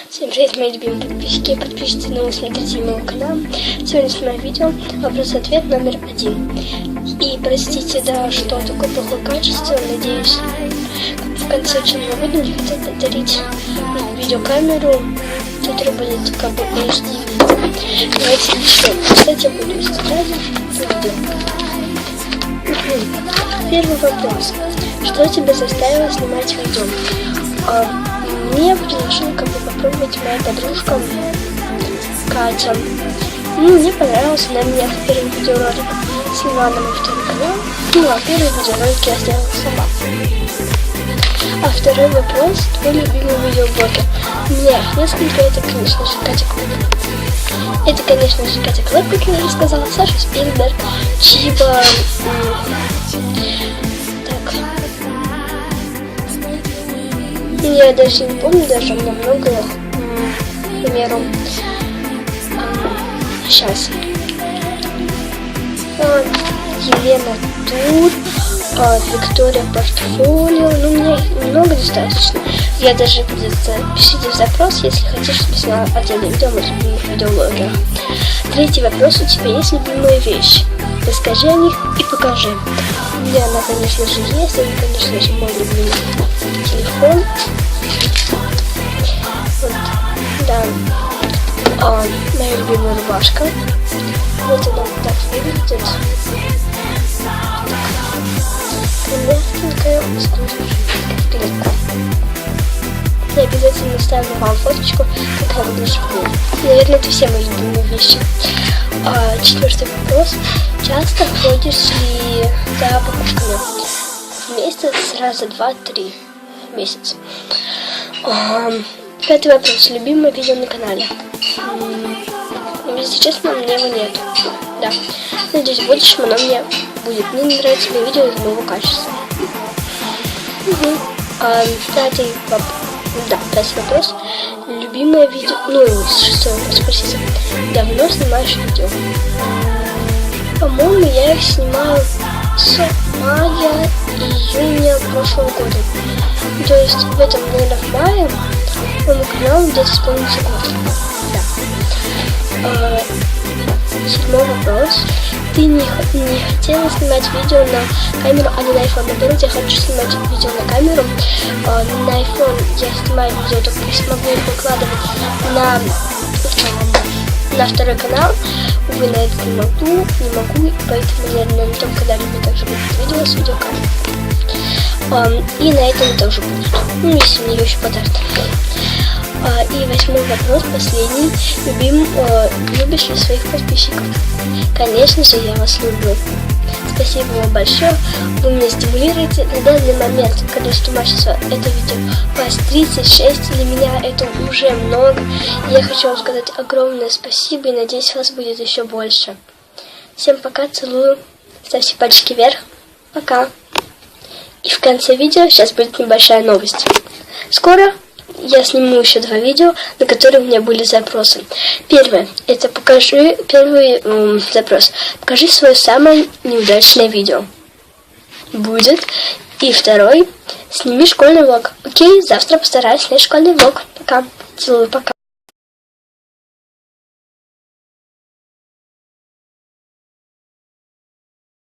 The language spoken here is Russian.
Всем привет, мои любимые подписчики, подписчицы, но смотрите моего канала. Сегодня снимаю видео вопрос-ответ номер 1. И простите, да, что такое плохое качество, надеюсь, в конце чего буду не хотел подарить видеокамеру, которая будет как бы HD. Давайте начнем. Кстати, я буду вести видео. Первый вопрос. Что тебя заставило снимать видео? Мне предложила как бы попробовать моя подружка Катя. Мне понравилось, она меня в первый видеоролик сняла на мой второй канал. А первый видеоролик я сделала сама. А второй вопрос, твой любимый видеоблогер. У меня их несколько, это, конечно же, Катя Клэп. Это, конечно же, Катя Клэп, как я уже сказала, Саша Спилберг, Чиба. Я даже не помню, даже у меня много их. К примеру, сейчас. Елена Тур, Виктория Портфолио. У меня их много достаточно. Я даже пишите в запрос, если хотите, чтобы я сняла отдельное видео о любимых видеоблогерах. Третий вопрос. У тебя есть любимые вещи? Расскажи о них и покажи. У меня она, конечно же, есть. Это, конечно же, мой любимый телефон. Вот, да. Моя любимая рубашка. Вот она вот так выглядит. Мягкенькая, клетка. Я обязательно ставлю вам фоточку, как я выгляжу в ней. Наверное, это все мои любимые вещи. Четвертый вопрос. Часто ходишь ли за покупками? В месяц раза 2-3 в месяц. Пятый вопрос. Любимое видео на канале? Если честно, у меня его нет. Да. Надеюсь, в будущем оно мне будет. Мне не нравится мои видео из моего качества. Пятый вопрос. Любимое видео. Шестой вопрос, спросите. Давно снимаешь видео? По-моему, я их снимаю с мая-июня прошлого года. То есть в этом, наверное, в мае моему каналу где-то исполнится год. Да. Седьмой вопрос. Ты не хотела снимать видео на камеру, а не на iPhone. Наоборот, я хочу снимать видео на камеру. На iPhone я снимаю видео, только я смогу их выкладывать на второй канал. Увы, на этот не могу, и поэтому, наверное, на том канале мне также будет видео с видеокамерой. И на этом тоже будет. Если мне еще подарят. И восьмой вопрос, последний. Любишь ли своих подписчиков? Конечно же, я вас люблю. Спасибо вам большое. Вы меня стимулируете. На данный момент, когда снимаю сейчас это видео, вас 36. Для меня это уже много. И я хочу вам сказать огромное спасибо. И надеюсь, вас будет еще больше. Всем пока, целую. Ставьте пальчики вверх. Пока. И в конце видео сейчас будет небольшая новость. Скоро я сниму еще 2 видео, на которые у меня были запросы. Первое, это первый запрос. Покажи свое самое неудачное видео. Будет. И второй, сними школьный влог. Окей, завтра постараюсь снять школьный влог. Пока. Целую, пока.